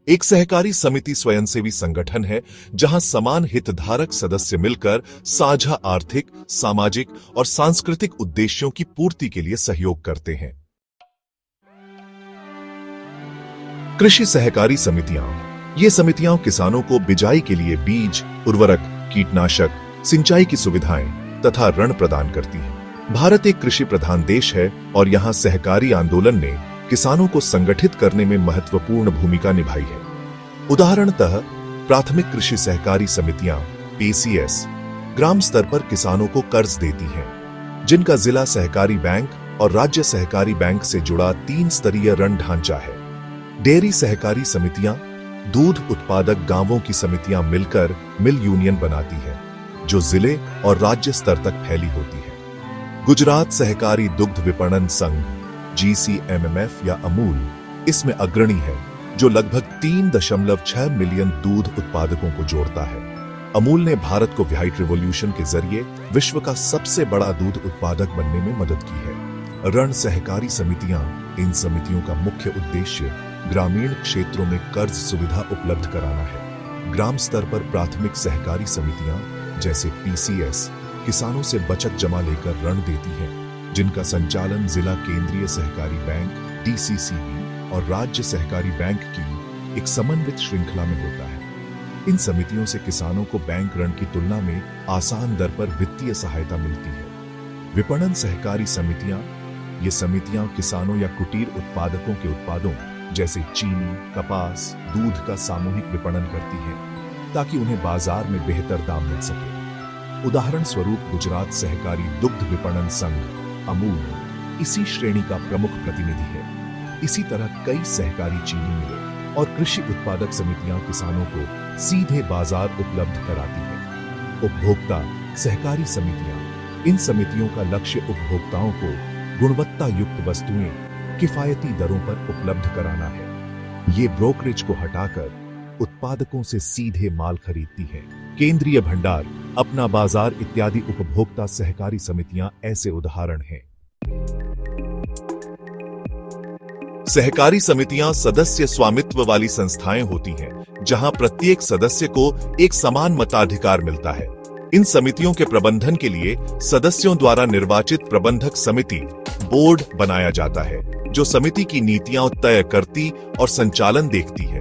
एक सहकारी समिति स्वयंसेवी संगठन है जहां समान हितधारक सदस्य मिलकर साझा आर्थिक, सामाजिक और सांस्कृतिक उद्देश्यों की पूर्ति के लिए सहयोग करते हैं। कृषि सहकारी समितियां, ये समितियां किसानों को बिजाई के लिए बीज, उर्वरक, कीटनाशक, सिंचाई की सुविधाएं तथा ऋण प्रदान करती हैं। भारत एक कृषि प्रधान देश है और यहां सहकारी आंदोलन ने किसानों को संगठित करने में महत्वपूर्ण भूमिका निभाई है। उदाहरणतः प्राथमिक कृषि सहकारी समितियां (पीसीएस) ग्राम स्तर पर किसानों को कर्ज देती हैं, जिनका जिला सहकारी बैंक और राज्य सहकारी बैंक से जुड़ा 3 स्तरीय ऋण ढांचा है। डेयरी सहकारी समितियां दूध उत्पादक गांवों की समितियां मिलकर मिल यूनियन बनाती है, जो जिले और राज्य स्तर तक फैली होती है। गुजरात सहकारी दुग्ध विपणन संघ (GCMMF) या अमूल इसमें अग्रणी है, जो लगभग 3.6 मिलियन दूध उत्पादकों को जोड़ता है। अमूल ने भारत को व्हाइट रिवॉल्यूशन के जरिए विश्व का सबसे बड़ा दूध उत्पादक बनने में मदद की है। ऋण सहकारी समितियां, इन समितियों का मुख्य उद्देश्य ग्रामीण क्षेत्रों में कर्ज सुविधा उपलब्ध कराना है। ग्राम स्तर पर प्राथमिक सहकारी समितियां जैसे पीसीएस किसानों से बचत जमा लेकर ऋण देती हैं, जिनका संचालन जिला केंद्रीय सहकारी बैंक (DCCB) और राज्य सहकारी बैंक की एक समन्वित श्रृंखला में होता है। इन समितियों से किसानों को बैंक ऋण की तुलना में आसान दर पर वित्तीय सहायता मिलती है। विपणन सहकारी समितियां, ये समितियां किसानों या कुटीर उत्पादकों के उत्पादों जैसे चीनी, कपास, दूध का सामूहिक विपणन करती हैं, ताकि उन्हें बाजार में बेहतर दाम मिल सके। उदाहरण स्वरूप गुजरात सहकारी दुग्ध विपणन संघ (अमूल) इसी श्रेणी का प्रमुख प्रतिनिधि है। इसी तरह कई सहकारी चीनी मिलें और कृषि उत्पादक समितियां किसानों को सीधे बाजार उपलब्ध कराती हैं। उपभोक्ता सहकारी समितियां, इन समितियों का लक्ष्य उपभोक्ताओं को गुणवत्ता युक्त वस्तुएं किफायती दरों पर उपलब्ध कराना है। ये ब्रोकरेज को हटाकर उत्पादकों से सीधे माल खरीदती है। केंद्रीय भंडार, अपना बाजार इत्यादि उपभोक्ता सहकारी समितियां ऐसे उदाहरण हैं। सहकारी समितियां सदस्य स्वामित्व वाली संस्थाएं होती हैं, जहां प्रत्येक सदस्य को एक समान मताधिकार मिलता है। इन समितियों के प्रबंधन के लिए सदस्यों द्वारा निर्वाचित प्रबंधक समिति (बोर्ड) बनाया जाता है, जो समिति की नीतियां तय करती और संचालन देखती है।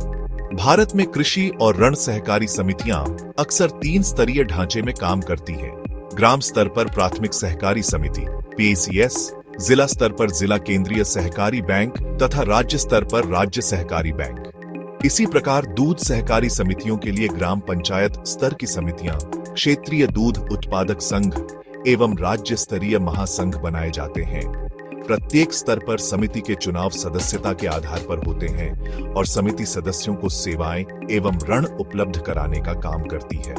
भारत में कृषि और ऋण सहकारी समितियां अक्सर 3 स्तरीय ढांचे में काम करती हैं। ग्राम स्तर पर प्राथमिक सहकारी समिति (PCS), जिला स्तर पर जिला केंद्रीय सहकारी बैंक तथा राज्य स्तर पर राज्य सहकारी बैंक। इसी प्रकार दूध सहकारी समितियों के लिए ग्राम पंचायत स्तर की समितियां, क्षेत्रीय दूध उत्पादक संघ एवं राज्य स्तरीय महासंघ बनाए जाते हैं। प्रत्येक स्तर पर समिति के चुनाव सदस्यता के आधार पर होते हैं और समिति सदस्यों को सेवाएं एवं ऋण उपलब्ध कराने का काम करती है।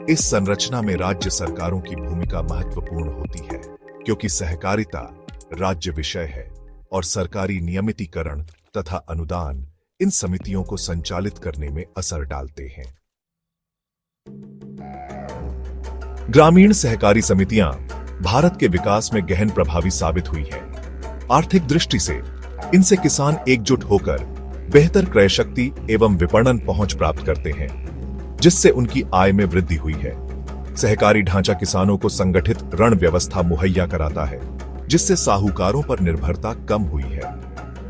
इस संरचना में राज्य सरकारों की भूमिका महत्वपूर्ण होती है, क्योंकि सहकारिता राज्य विषय है और सरकारी नियमितीकरण तथा अनुदान इन समितियों को संचालित करने में असर डालते हैं। ग्रामीण सहकारी समितियां भारत के विकास में गहन प्रभावी साबित हुई हैं। आर्थिक दृष्टि से इनसे किसान एकजुट होकर बेहतर क्रय शक्ति एवं विपणन पहुंच प्राप्त करते हैं, जिससे उनकी आय में वृद्धि हुई है। सहकारी ढांचा किसानों को संगठित ऋण व्यवस्था मुहैया कराता है, जिससे साहूकारों पर निर्भरता कम हुई है।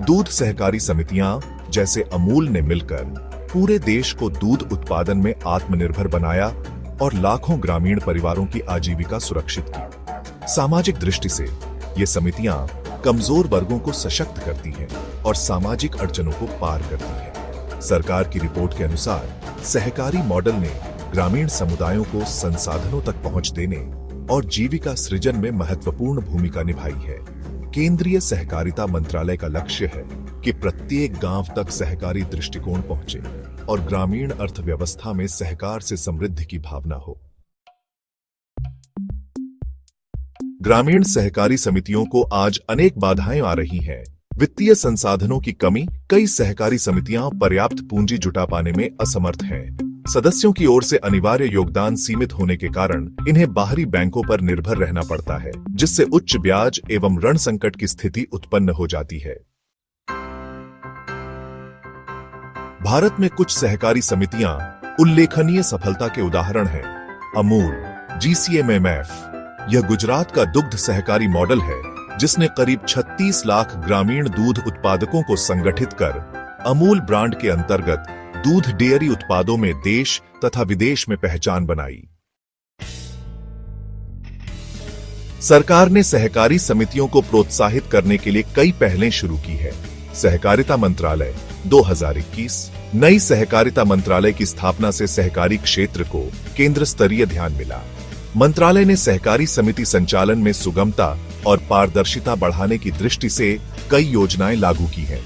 दूध सहकारी समितियां जैसे अमूल ने मिलकर पूरे देश को दूध उत्पादन में आत्मनिर्भर बनाया और लाखों ग्रामीण परिवारों की आजीविका सुरक्षित की। सामाजिक दृष्टि से ये समितियां कमजोर वर्गों को सशक्त करती हैं और सामाजिक अड़चनों को पार करती हैं। सरकार की रिपोर्ट के अनुसार सहकारी मॉडल ने ग्रामीण समुदायों को संसाधनों तक पहुंच देने और जीविका सृजन में महत्वपूर्ण भूमिका निभाई है। केंद्रीय सहकारिता मंत्रालय का लक्ष्य है कि प्रत्येक गांव तक सहकारी दृष्टिकोण पहुंचे और ग्रामीण अर्थव्यवस्था में सहकार से समृद्धि की भावना हो। ग्रामीण सहकारी समितियों को आज अनेक बाधाएं आ रही हैं। वित्तीय संसाधनों की कमी, कई सहकारी समितियां पर्याप्त पूंजी जुटा पाने में असमर्थ हैं। सदस्यों की ओर से अनिवार्य योगदान सीमित होने के कारण इन्हें बाहरी बैंकों पर निर्भर रहना पड़ता है, जिससे उच्च ब्याज एवं ऋण संकट की स्थिति उत्पन्न हो जाती है। भारत में कुछ सहकारी समितियां उल्लेखनीय सफलता के उदाहरण हैं। अमूल, GCMMF। यह गुजरात का दुग्ध सहकारी मॉडल है जिसने करीब 36 लाख ग्रामीण दूध उत्पादकों को संगठित कर अमूल ब्रांड के अंतर्गत दूध डेयरी उत्पादों में देश तथा विदेश में पहचान बनाई। सरकार ने सहकारी समितियों को प्रोत्साहित करने के लिए कई पहलें शुरू की है। सहकारिता मंत्रालय 2021। नई सहकारिता मंत्रालय की स्थापना से सहकारी क्षेत्र को केंद्र स्तरीय ध्यान मिला। मंत्रालय ने सहकारी समिति संचालन में सुगमता और पारदर्शिता बढ़ाने की दृष्टि से कई योजनाएं लागू की हैं।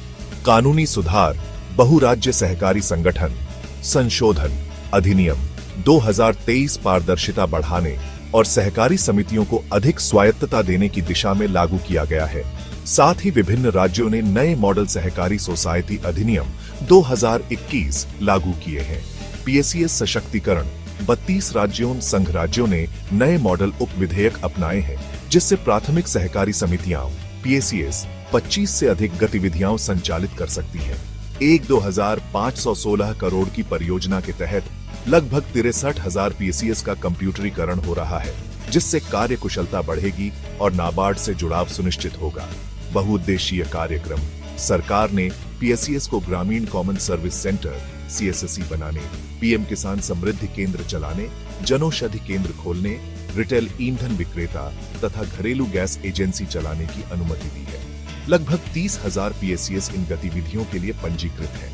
कानूनी सुधार, बहुराज्य सहकारी संगठन संशोधन अधिनियम 2023 पारदर्शिता बढ़ाने और सहकारी समितियों को अधिक स्वायत्तता देने की दिशा में लागू किया गया है। साथ ही विभिन्न राज्यों ने नए मॉडल सहकारी सोसाइटी अधिनियम 2021 लागू किए हैं। PSES सशक्तिकरण 32 राज्यों संघ राज्यों ने नए मॉडल उप विधेयक अपनाए हैं जिससे प्राथमिक सहकारी समितियां PSES 25 से अधिक गतिविधियां संचालित कर सकती हैं। 1,2516 करोड़ की परियोजना के तहत लगभग 63,000 PSES का कंप्यूटरीकरण हो रहा है जिससे कार्य कुशलता बढ़ेगी और नाबार्ड से जुड़ाव सुनिश्चित होगा। बहुउद्देशीय कार्यक्रम। सरकार ने PSES को ग्रामीण कॉमन सर्विस सेंटर CSSE बनाने, PM किसान समृद्धि केंद्र चलाने, जनौषधि केंद्र खोलने, रिटेल ईंधन विक्रेता तथा घरेलू गैस एजेंसी चलाने की अनुमति दी है। लगभग 30,000 PSES इन गतिविधियों के लिए पंजीकृत हैं।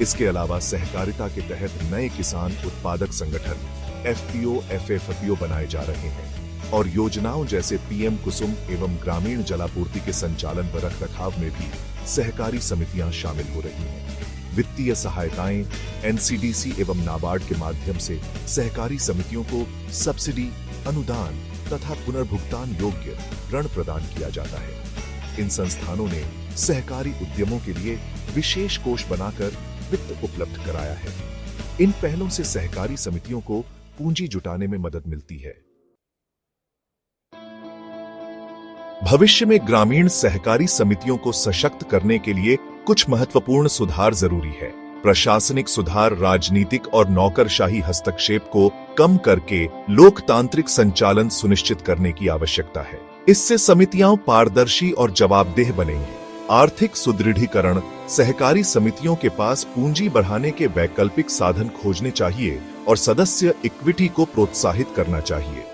इसके अलावा सहकारिता के तहत नए किसान उत्पादक संगठन FPO, FFPO बनाए जा रहे हैं और योजनाओं जैसे PM कुसुम एवं ग्रामीण जलापूर्ति के संचालन व रखरखाव में भी सहकारी समितियां शामिल हो रही हैं। वित्तीय सहायताएं NCDC एवं नाबार्ड के माध्यम से सहकारी समितियों को सब्सिडी, अनुदान तथा पुनर्भुगतान योग्य ऋण प्रदान किया जाता है। इन संस्थानों ने सहकारी उद्यमों के लिए विशेष कोष बनाकर वित्त उपलब्ध कराया है। इन पहलों से सहकारी समितियों को पूंजी जुटाने में मदद मिलती है। भविष्य में ग्रामीण सहकारी समितियों को सशक्त करने के लिए कुछ महत्वपूर्ण सुधार जरूरी है। प्रशासनिक सुधार राजनीतिक और नौकरशाही हस्तक्षेप को कम करके लोकतांत्रिक संचालन सुनिश्चित करने की आवश्यकता है। इससे समितियां पारदर्शी और जवाबदेह बनेंगी। आर्थिक सुदृढ़ीकरण। सहकारी समितियों के पास पूंजी बढ़ाने के वैकल्पिक साधन खोजने चाहिए और सदस्य इक्विटी को प्रोत्साहित करना चाहिए।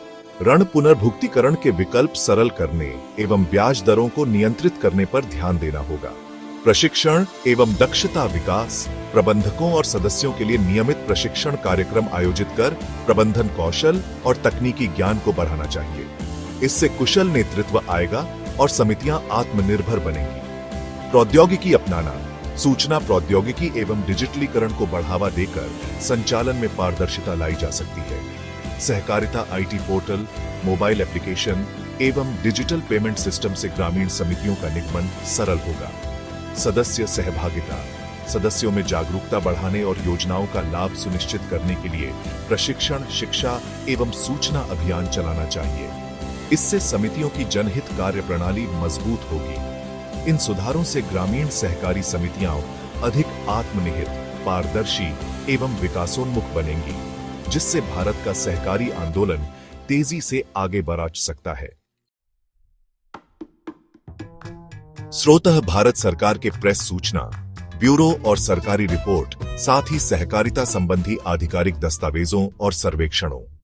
ऋण पुनर्भुक्तिकरण के विकल्प सरल करने एवं ब्याज दरों को नियंत्रित करने पर ध्यान देना होगा। प्रशिक्षण एवं दक्षता विकास। प्रबंधकों और सदस्यों के लिए नियमित प्रशिक्षण कार्यक्रम आयोजित कर प्रबंधन कौशल और तकनीकी ज्ञान को बढ़ाना चाहिए। इससे कुशल नेतृत्व आएगा और समितियां आत्मनिर्भर बनेंगी। प्रौद्योगिकी अपनाना। सूचना प्रौद्योगिकी एवं डिजिटलीकरण को बढ़ावा देकर संचालन में पारदर्शिता लाई जा सकती है। सहकारिता IT पोर्टल, मोबाइल एप्लीकेशन एवं डिजिटल पेमेंट सिस्टम से ग्रामीण समितियों का निगमन सरल होगा। सदस्य सहभागिता। सदस्यों में जागरूकता बढ़ाने और योजनाओं का लाभ सुनिश्चित करने के लिए प्रशिक्षण, शिक्षा एवं सूचना अभियान चलाना चाहिए। इससे समितियों की जनहित कार्य प्रणाली मजबूत होगी। इन सुधारों से ग्रामीण सहकारी समितियां अधिक आत्मनिहित, पारदर्शी एवं विकासोन्मुख बनेंगी, जिससे भारत का सहकारी आंदोलन तेजी से आगे बढ़ सकता है। स्रोतः भारत सरकार के प्रेस सूचना ब्यूरो और सरकारी रिपोर्ट, साथ ही सहकारिता संबंधी आधिकारिक दस्तावेजों और सर्वेक्षणों।